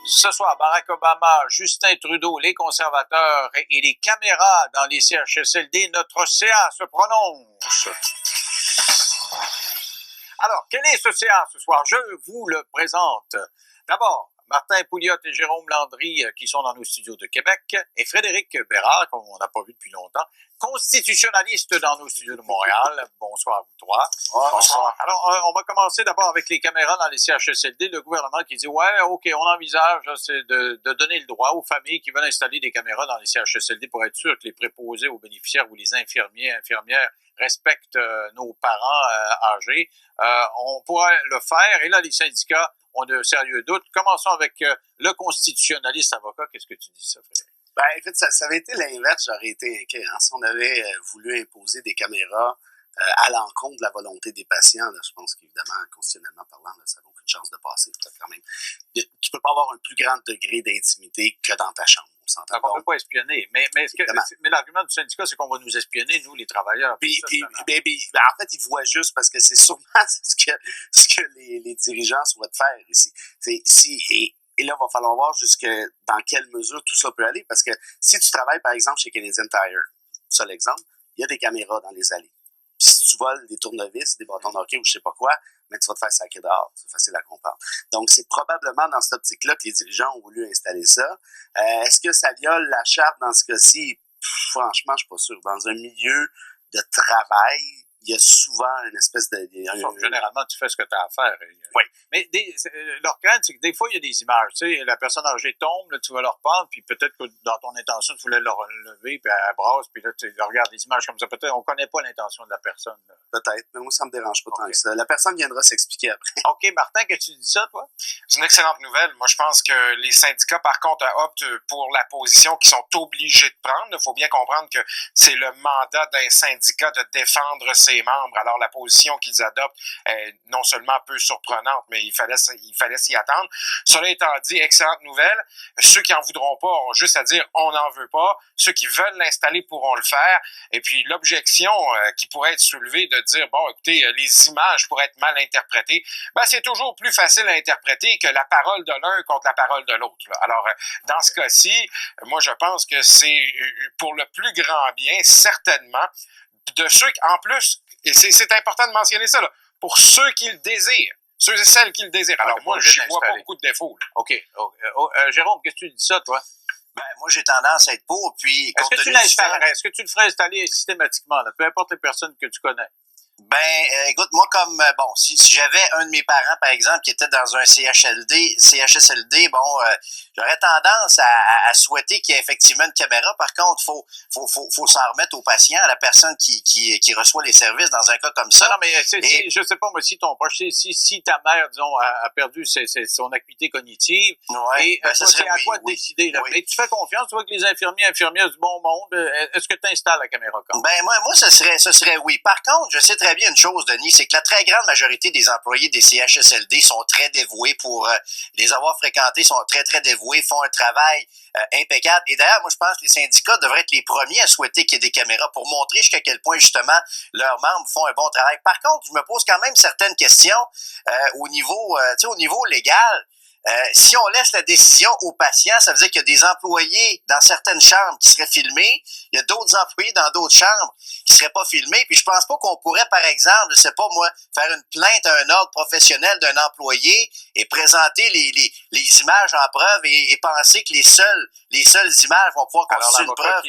Ce soir, Barack Obama, Justin Trudeau, les conservateurs et les caméras dans les CHSLD, notre CA se prononce. Alors, quel est ce CA ce soir? Je vous le présente. D'abord, Martin Pouliot et Jérôme Landry qui sont dans nos studios de Québec et Frédéric Bérard, qu'on n'a pas vu depuis longtemps, constitutionnaliste dans nos studios de Montréal. Bonsoir à vous trois. Bonsoir. Alors, on va commencer d'abord avec les caméras dans les CHSLD. Le gouvernement qui dit, ouais, OK, on envisage c'est de donner le droit aux familles qui veulent installer des caméras dans les CHSLD pour être sûr que les préposés aux bénéficiaires ou les infirmières respectent nos parents âgés. On pourrait le faire. Et là, les syndicats ont de sérieux doutes. Commençons avec le constitutionnaliste avocat. Qu'est-ce que tu dis ça, Frédéric? Ben, en fait, ça avait été l'inverse, j'aurais été inquiet. Hein? Si on avait voulu imposer des caméras à l'encontre de la volonté des patients, là, je pense qu'évidemment, constitutionnellement parlant, là, ça n'a aucune chance de passer. Quand même. Tu peux pas avoir un plus grand degré d'intimité que dans ta chambre. Donc, on ne peut pas espionner. Mais l'argument du syndicat, c'est qu'on va nous espionner, nous, les travailleurs. En fait, ils voient juste parce que c'est sûrement ce que les dirigeants souhaitent faire ici. Et là, il va falloir voir dans quelle mesure tout ça peut aller. Parce que si tu travailles, par exemple, chez Canadian Tire, seul exemple, il y a des caméras dans les allées. Puis si tu voles des tournevis, des bâtons de hockey ou je sais pas quoi, mais tu vas te faire sacrer dehors. C'est facile à comprendre. Donc, c'est probablement dans cette optique-là que les dirigeants ont voulu installer ça. Est-ce que ça viole la charte dans ce cas-ci? Franchement, je suis pas sûr. Dans un milieu de travail, il y a souvent une espèce de... Généralement, tu fais ce que tu as à faire. Oui. Mais leur crainte, c'est que des fois, il y a des images. Tu sais, la personne âgée tombe, là, tu vas leur prendre, puis peut-être que dans ton intention, tu voulais leur lever, puis elle brasse, puis là, tu regardes des images comme ça. Peut-être on ne connaît pas l'intention de la personne. Là. Peut-être, mais moi, ça me dérange pas tant que ça. La personne viendra s'expliquer après. OK, Martin, que tu dis ça, toi? C'est une excellente nouvelle. Moi, je pense que les syndicats, par contre, optent pour la position qu'ils sont obligés de prendre. Il faut bien comprendre que c'est le mandat d'un syndicat de défendre ses membres. Alors, la position qu'ils adoptent est non seulement peu surprenante, mais il fallait s'y attendre. Cela étant dit, excellente nouvelle. Ceux qui en voudront pas ont juste à dire on n'en veut pas. Ceux qui veulent l'installer pourront le faire. Et puis, l'objection qui pourrait être soulevée de dire, bon, écoutez, les images pourraient être mal interprétées, ben, c'est toujours plus facile à interpréter que la parole de l'un contre la parole de l'autre. Là. Alors, dans ce cas-ci, moi, je pense que c'est pour le plus grand bien, certainement, de ceux qui, en plus, et c'est important de mentionner ça, là, pour ceux qui le désirent. Ceux et celles qui le désirent. Alors, moi, je vois pas beaucoup de défauts. Là. OK. Jérôme, qu'est-ce que tu dis ça, toi? Ben, moi, j'ai tendance à être pour, puis... Est-ce que tu le ferais installer systématiquement, là, peu importe les personnes que tu connais? Ben, écoute, moi, si j'avais un de mes parents, par exemple, qui était dans un CHSLD, j'aurais tendance à souhaiter qu'il y ait effectivement une caméra. Par contre, faut s'en remettre au patient, à la personne qui reçoit les services dans un cas comme ça. Non, mais je sais pas, moi, si ton proche, si ta mère, disons, a perdu son acuité cognitive, ouais, et ça serait à toi de décider, là. Oui. Mais tu fais confiance, tu vois que les infirmières du bon monde, est-ce que tu installes la caméra quand même? Ben, moi, ce serait oui. Par contre, je sais très bien une chose, Denis, c'est que la très grande majorité des employés des CHSLD sont très dévoués pour les avoir fréquentés, sont très, très dévoués, font un travail impeccable. Et d'ailleurs, moi, je pense que les syndicats devraient être les premiers à souhaiter qu'il y ait des caméras pour montrer jusqu'à quel point, justement, leurs membres font un bon travail. Par contre, je me pose quand même certaines questions au niveau légal. Si on laisse la décision aux patients, ça veut dire qu'il y a des employés dans certaines chambres qui seraient filmés, il y a d'autres employés dans d'autres chambres qui seraient pas filmés, puis je pense pas qu'on pourrait, par exemple, je sais pas moi, faire une plainte à un ordre professionnel d'un employé et présenter les images en preuve et penser que les seules images vont pouvoir constituer une preuve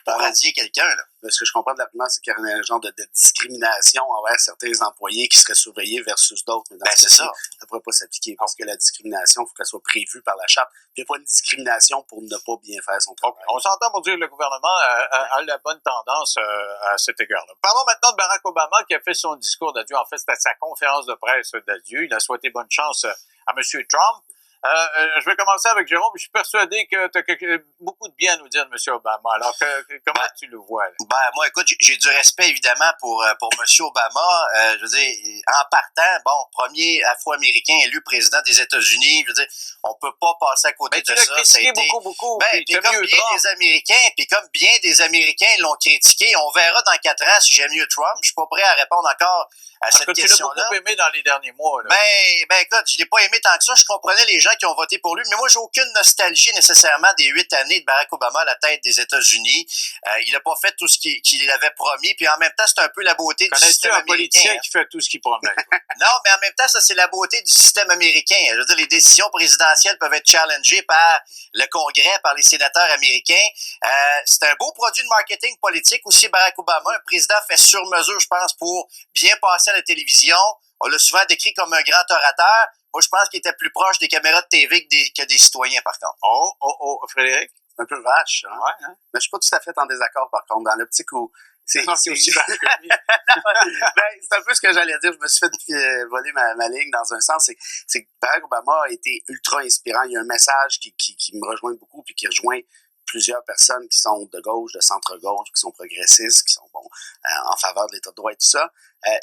pour radier quelqu'un, là. Ce que je comprends de l'argument, c'est qu'il y a un genre de discrimination envers certains employés qui seraient surveillés versus d'autres. Mais dans ce cas-ci, ça ne pourrait pas s'appliquer parce que la discrimination, il faut qu'elle soit prévue par la charte. Il n'y a pas une discrimination pour ne pas bien faire son travail. On s'entend pour dire que le gouvernement a la bonne tendance à cet égard-là. Parlons maintenant de Barack Obama qui a fait son discours d'adieu. En fait, c'était sa conférence de presse d'adieu. Il a souhaité bonne chance à M. Trump. Je vais commencer avec Jérôme. Je suis persuadé que tu as beaucoup de bien à nous dire de M. Obama. Alors, comment tu le vois? Là? Ben, moi, écoute, j'ai du respect, évidemment, pour M. Obama. Je veux dire, en partant, premier Afro-Américain élu président des États-Unis, je veux dire, On peut pas passer à côté Mais tu de l'as ça. critiqué beaucoup. Ben, puis comme bien des Américains l'ont critiqué, on verra dans 4 ans si j'aime mieux Trump. Je suis pas prêt à répondre encore à cette question-là. Tu l'as beaucoup aimé dans les derniers mois. Là. Ben, écoute, je l'ai pas aimé tant que ça. Je comprenais les gens qui ont voté pour lui, mais moi, j'ai aucune nostalgie nécessairement des 8 années de Barack Obama à la tête des États-Unis. Il a pas fait tout ce qu'il avait promis, puis en même temps, c'est un peu la beauté du système américain. Connais-tu un politicien qui fait tout ce qu'il promet? Non, mais en même temps, ça, c'est la beauté du système américain. Je veux dire, les décisions présidentielles peuvent être challengées par le Congrès, par les sénateurs américains. C'est un beau produit de marketing politique aussi, Barack Obama. Un président fait sur mesure, je pense, pour bien passer à la télévision. On l'a souvent décrit comme un grand orateur. Moi, je pense qu'il était plus proche des caméras de TV que des citoyens, par contre. Frédéric? Un peu vache, hein? Ouais, hein? Mais je suis pas tout à fait en désaccord, par contre, dans l'optique où c'est aussi vache que lui. c'est un peu ce que j'allais dire. Je me suis fait voler ma ligne dans un sens. C'est que Barack Obama a été ultra inspirant. Il y a un message qui me rejoint beaucoup puis qui rejoint plusieurs personnes qui sont de gauche, de centre-gauche, qui sont progressistes, qui sont en faveur de l'État de droit et tout ça.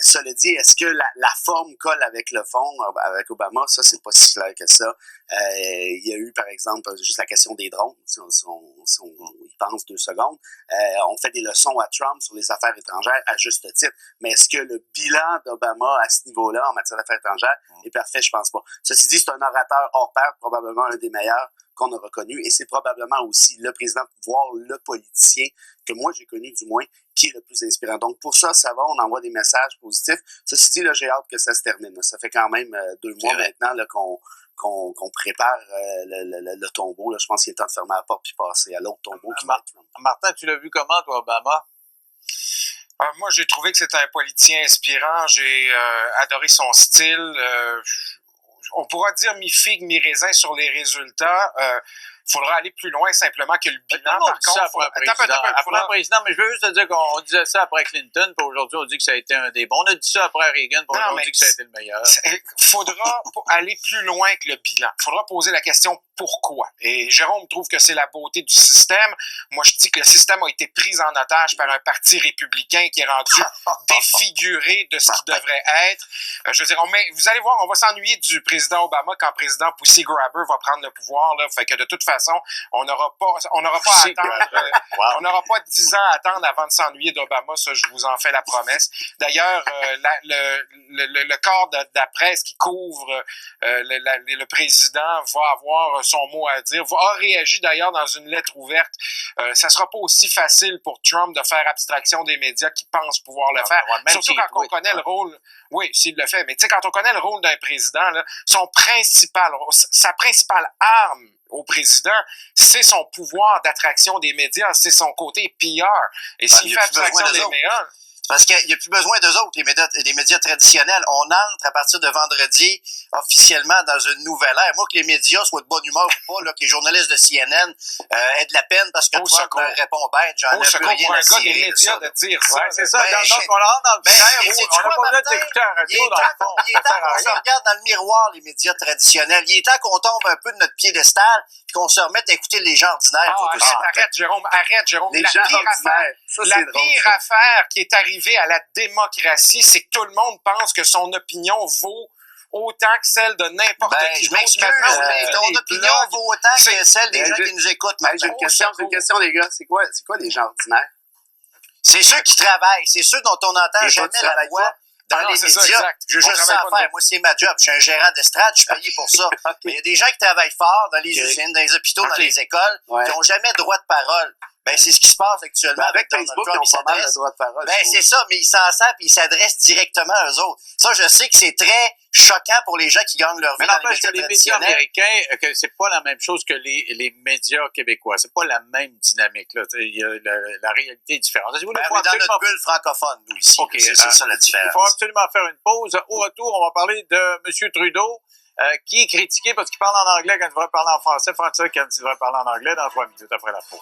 Cela dit, est-ce que la forme colle avec le fond, avec Obama? Ça, c'est pas si clair que ça. Il y a eu, par exemple, juste la question des drones, si on y pense 2 secondes. On fait des leçons à Trump sur les affaires étrangères, à juste titre. Mais est-ce que le bilan d'Obama à ce niveau-là, en matière d'affaires étrangères, est parfait? Je pense pas. Ceci dit, c'est un orateur hors pair, probablement un des meilleurs qu'on a reconnu, et c'est probablement aussi le président, voire le politicien, que moi j'ai connu du moins, qui est le plus inspirant. Donc pour ça va, on envoie des messages positifs. Ceci dit, là, j'ai hâte que ça se termine. Ça fait quand même 2 mois maintenant là, qu'on prépare le tombeau. Là. Je pense qu'il est temps de fermer la porte puis passer à l'autre tombeau qui va être Trump. Martin, tu l'as vu comment, toi, Obama? Moi, j'ai trouvé que c'était un politicien inspirant. J'ai adoré son style. On pourra dire mi-figue, mi-raisin sur les résultats. Faudra aller plus loin simplement que le bilan. Par contre, après un président, mais je veux juste te dire qu'on disait ça après Clinton, puis aujourd'hui on dit que ça a été un des bons. On a dit ça après Reagan, puis aujourd'hui on dit que ça a été le meilleur. Faudra aller plus loin que le bilan. Faudra poser la question pourquoi. Et Jérôme trouve que c'est la beauté du système. Moi, je dis que le système a été pris en otage par un parti républicain qui est rendu défiguré de ce qu'il devrait être. Je veux dire, vous allez voir, on va s'ennuyer du président Obama quand le président Pussy Grabber va prendre le pouvoir. Là, fait que de toute façon, on n'aura pas à attendre. On n'aura pas 10 ans à attendre avant de s'ennuyer d'Obama. Ça, je vous en fais la promesse. D'ailleurs, le corps de la presse qui couvre le président va avoir son mot à dire, a réagi d'ailleurs dans une lettre ouverte. Ça sera pas aussi facile pour Trump de faire abstraction des médias qui pensent pouvoir le faire. Surtout quand on connaît le rôle. Oui, s'il le fait. Mais tu sais, quand on connaît le rôle d'un président, là, sa principale arme au président, c'est son pouvoir d'attraction des médias, c'est son côté PR. Et s'il fait abstraction des médias... Parce qu'il n'y a plus besoin d'eux autres, les médias traditionnels. On entre à partir de vendredi officiellement dans une nouvelle ère. Moi, que les médias soient de bonne humeur ou pas, là, que les journalistes de CNN aient de la peine parce que Trump me répond bête, j'en ai plus rien à cirer. Des médias de dire ça. Ouais, c'est ça. Donc, on rentre dans le binaire où on n'a pas besoin d'écouter la radio. Il est temps qu'on se regarde dans le miroir, les médias traditionnels. Il est temps qu'on tombe un peu de notre piédestal et qu'on se remette à écouter les gens ordinaires. Arrête, Jérôme. Les gens ordinaires. La pire affaire qui est arrivée à la démocratie, c'est que tout le monde pense que son opinion vaut autant que celle de n'importe qui. Je m'excuse, mais ton opinion vaut autant que celle des gens qui nous écoutent. J'ai une question, les gars. C'est quoi les gens ordinaires? C'est ceux qui travaillent. C'est ceux dont on n'entend jamais la voix dans les médias. J'ai juste ça à faire. Moi, c'est ma job. Je suis un gérant d'estrade. Je suis payé pour ça. Mais il y a des gens qui travaillent fort dans les usines, dans les hôpitaux, dans les écoles, qui n'ont jamais droit de parole. Ben, c'est ce qui se passe actuellement avec Facebook. Ils ont pas mal de droit de parole. Ben, c'est ça, mais ils s'en servent et ils s'adressent directement à eux autres. Ça, je sais que c'est très choquant pour les gens qui gagnent leur vie dans les médias traditionnels. Mais les médias américains, que c'est pas la même chose que les médias québécois. C'est pas la même dynamique, là. La réalité est différente. On est dans notre bulle francophone, nous, ici. Okay, c'est ça la différence. Il faut absolument faire une pause. Au retour, on va parler de M. Trudeau, qui est critiqué parce qu'il parle en anglais quand il devrait parler en français quand il devrait parler en anglais dans 3 minutes après la pause.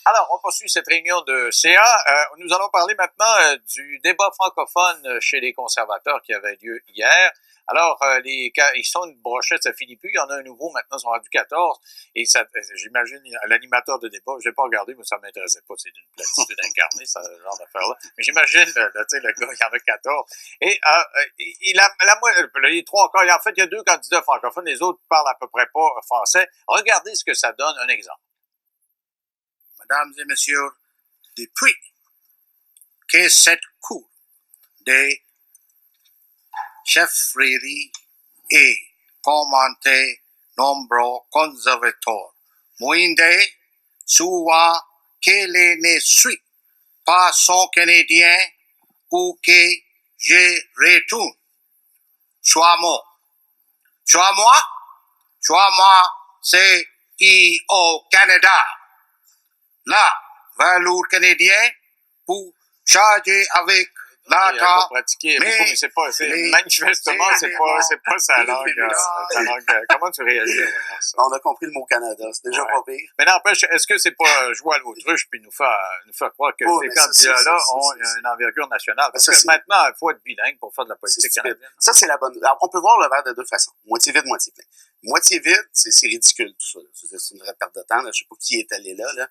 Alors, on poursuit cette réunion de CA. Nous allons parler maintenant du débat francophone chez les conservateurs qui avait lieu hier. Alors, ils sont une brochette, ça finit plus. Il y en a un nouveau, maintenant, ils sont rendus 14. Et ça, j'imagine, l'animateur de débat, je n'ai pas regardé, mais ça m'intéressait pas. C'est d'une platitude incarnée, ce genre d'affaire-là. Mais j'imagine, tu sais, le gars, il y en a 14. Et les trois encore, en fait, il y a 2 candidats francophones, les autres parlent à peu près pas français. Regardez ce que ça donne, un exemple. Mesdames et messieurs, depuis que cette cour des cheffreries est commentée nombreux conservateurs, moindre souvent qu'elle ne suit pas son Canadien ou que je retourne. Soit moi, c'est au Canada. Là, valeur canadien pour charger avec la Il a pas pratiqué beaucoup, mais c'est pas, manifestement, c'est pas sa langue. Comment tu réagis à ça? On a compris le mot Canada, c'est déjà pas pire. Mais n'empêche, est-ce que c'est pas jouer à l'autruche puis nous faire croire que ces candidats-là ont une envergure nationale? Parce que maintenant, il faut être bilingue pour faire de la politique canadienne. Ça, c'est la bonne. Alors, on peut voir le verre de 2 façons. Moitié vide, moitié plein. Moitié vide, c'est ridicule, tout ça. C'est une vraie perte de temps. Là. Je sais pas qui est allé là.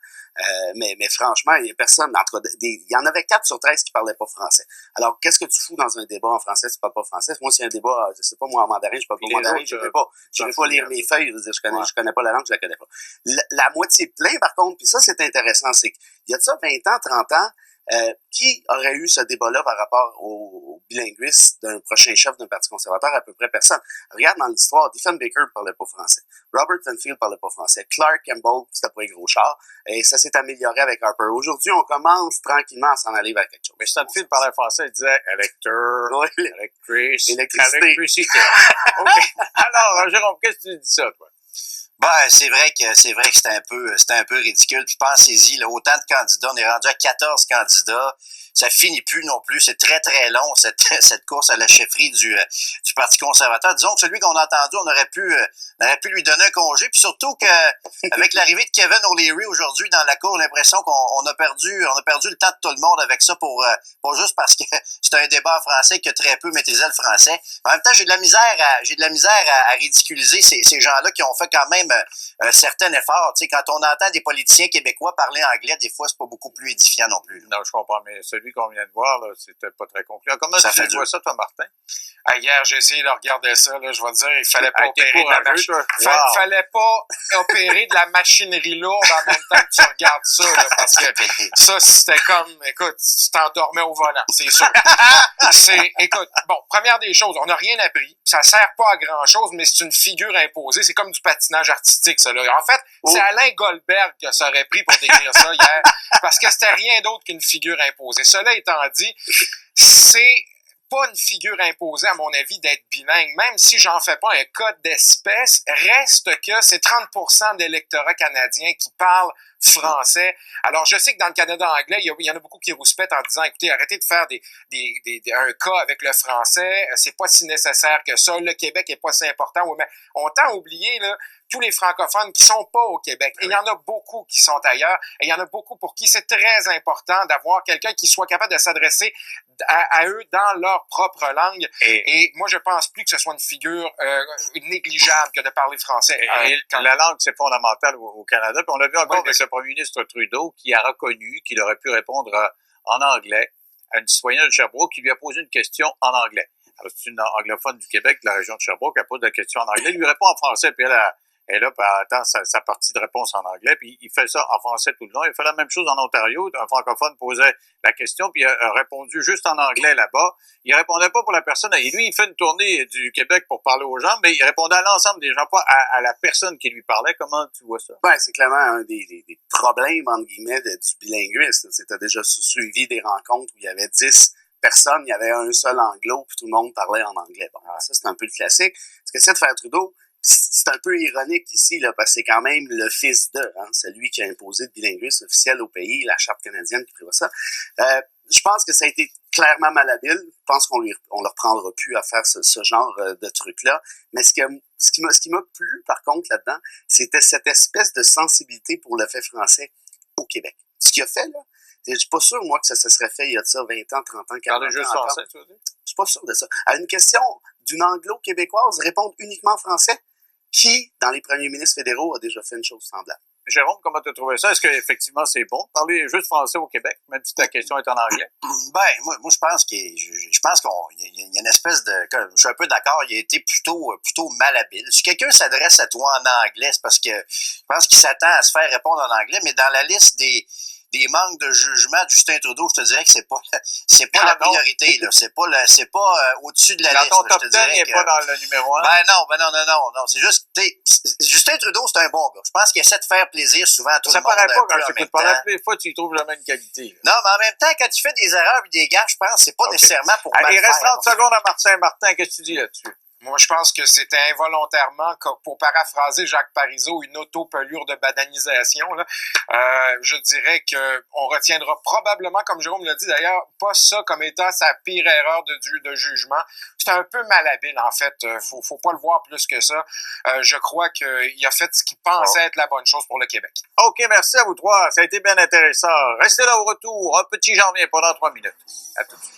Mais franchement, il y a personne. Il y en avait 4 sur 13 qui parlaient pas français. Alors, qu'est-ce que tu fous dans un débat en français si tu parles pas français? Moi, c'est un débat, je sais pas, moi, en mandarin, je parle pas mandarin, je vais pas lire mes feuilles, je connais pas la langue, je la connais pas. La moitié plein, par contre, puis ça, c'est intéressant, c'est qu'il y a de ça 20 ans, 30 ans, qui aurait eu ce débat-là par rapport au bilinguisme d'un prochain chef d'un parti conservateur? À peu près personne. Regarde dans l'histoire, Diefenbaker ne parlait pas français. Robert Penfield ne parlait pas français. Clark Campbell, c'était pas un gros char. Et ça s'est amélioré avec Harper. Aujourd'hui, on commence tranquillement à s'en aller vers quelque chose. Mais Stanfield parlait français, il disait électeur, électricité. OK. Alors, Jérôme, qu'est-ce que tu dis ça, toi? Ben, c'est vrai que c'était un peu ridicule. Puis pensez-y, là, autant de candidats, on est rendu à 14 candidats. Ça finit plus non plus. C'est très, très long, cette course à la chefferie du Parti conservateur. Disons que celui qu'on a entendu, on aurait pu lui donner un congé. Puis surtout que, avec l'arrivée de Kevin O'Leary aujourd'hui dans la cour, l'impression qu'on a perdu le temps de tout le monde avec ça pour juste parce que c'est un débat en français que très peu maîtrisaient le français. En même temps, j'ai de la misère à ridiculiser ces gens-là qui ont fait quand même un certain effort. Tu sais, quand on entend des politiciens québécois parler anglais, des fois, c'est pas beaucoup plus édifiant non plus. Non, je comprends, mais celui qu'on vient de voir, là, c'était pas très concluant. Comment tu vois ça, toi, Martin? Hier, j'ai essayé de regarder ça, là, je vais te dire, il fallait pas opérer de la machinerie lourde en même temps que tu regardes ça, là, parce que ça, c'était comme, écoute, tu t'endormais au volant, c'est sûr. Écoute, bon, première des choses, on n'a rien appris, ça sert pas à grand chose, mais c'est une figure imposée, c'est comme du patinage artistique, ça, là. En fait, c'est Alain Goldberg que ça aurait pris pour décrire ça hier, parce que c'était rien d'autre qu'une figure imposée. Cela étant dit, c'est pas une figure imposée, à mon avis, d'être bilingue. Même si j'en fais pas un code d'espèce, reste que c'est 30% de l'électorat canadien qui parle français. Alors, je sais que dans le Canada anglais, il y en a beaucoup qui rouspètent en disant, écoutez, arrêtez de faire un cas avec le français, c'est pas si nécessaire que ça, le Québec est pas si important. Mais on tend à oublier, là, tous les francophones qui sont pas au Québec. Et il y en a beaucoup qui sont ailleurs. Et il y en a beaucoup pour qui c'est très important d'avoir quelqu'un qui soit capable de s'adresser à eux dans leur propre langue. Et moi, je pense plus que ce soit une figure négligeable que de parler français. La langue, c'est fondamental au Canada. Puis on l'a vu encore avec le premier ministre Trudeau qui a reconnu qu'il aurait pu répondre en anglais à une citoyenne de Sherbrooke qui lui a posé une question en anglais. Alors, c'est une anglophone du Québec, de la région de Sherbrooke, elle pose la question en anglais, il lui répond en français, puis elle là, puis elle attend sa partie de réponse en anglais, puis il fait ça en français tout le long. Il fait la même chose en Ontario. Un francophone posait la question, puis il a répondu juste en anglais là-bas. Il répondait pas pour la personne. Et lui, il fait une tournée du Québec pour parler aux gens, mais il répondait à l'ensemble des gens, pas à la personne qui lui parlait. Comment tu vois ça? Ben, c'est clairement un des problèmes, entre guillemets, du bilinguisme. C'était déjà suivi des rencontres où il y avait 10 personnes, il y avait un seul anglo, puis tout le monde parlait en anglais. Bon, ça, c'est un peu le classique. Ce que c'est de faire Trudeau, c'est un peu ironique ici, là, parce que c'est quand même le fils de, celui qui a imposé le bilinguisme officiel au pays, la Charte canadienne qui prévoit ça. Je pense que ça a été clairement malhabile. Je pense qu'on leur prendra plus à faire ce genre de truc-là. Mais ce qui m'a plu, par contre, là-dedans, c'était cette espèce de sensibilité pour le fait français au Québec. Ce qu'il a fait, là, je suis pas sûr, moi, que ça se serait fait il y a de ça 20 ans, 30 ans, 40 ans. Parlez juste français, tu veux dire? Je suis pas sûr de ça. À une question d'une anglo-québécoise, répondre uniquement en français, qui, dans les premiers ministres fédéraux, a déjà fait une chose semblable? Jérôme, comment tu as trouvé ça? Est-ce qu'effectivement c'est bon de parler juste français au Québec, même si ta question est en anglais? Ben, moi, je pense je pense qu'il y a une espèce de, je suis un peu d'accord, il a été plutôt malhabile. Si quelqu'un s'adresse à toi en anglais, c'est parce que je pense qu'il s'attend à se faire répondre en anglais, mais dans la liste des manques de jugement de Justin Trudeau, je te dirais que c'est pas la priorité, là. C'est pas au-dessus de la liste. Dans ton là, top 10, il n'est pas dans le numéro 1. Non. C'est juste, Justin Trudeau, c'est un bon gars. Je pense qu'il essaie de faire plaisir souvent à tout le monde. Ça paraît pas quand je tu écoutes parler. Les fois, tu y trouves jamais une qualité. Non, mais en même temps, quand tu fais des erreurs et des gaffes, je pense que c'est pas nécessairement pour mal Il reste faire. 30 secondes à Martin. Martin, qu'est-ce que tu dis là-dessus? Moi, je pense que c'était involontairement, pour paraphraser Jacques Parizeau, une auto-pelure de bananisation. Là. Je dirais qu'on retiendra probablement, comme Jérôme l'a dit d'ailleurs, pas ça comme étant sa pire erreur de jugement. C'est un peu malhabile, en fait. Faut pas le voir plus que ça. Je crois qu'il a fait ce qu'il pensait être la bonne chose pour le Québec. OK, merci à vous trois. Ça a été bien intéressant. Restez là au retour. Un petit j'en reviens pendant 3 minutes. À tout de suite.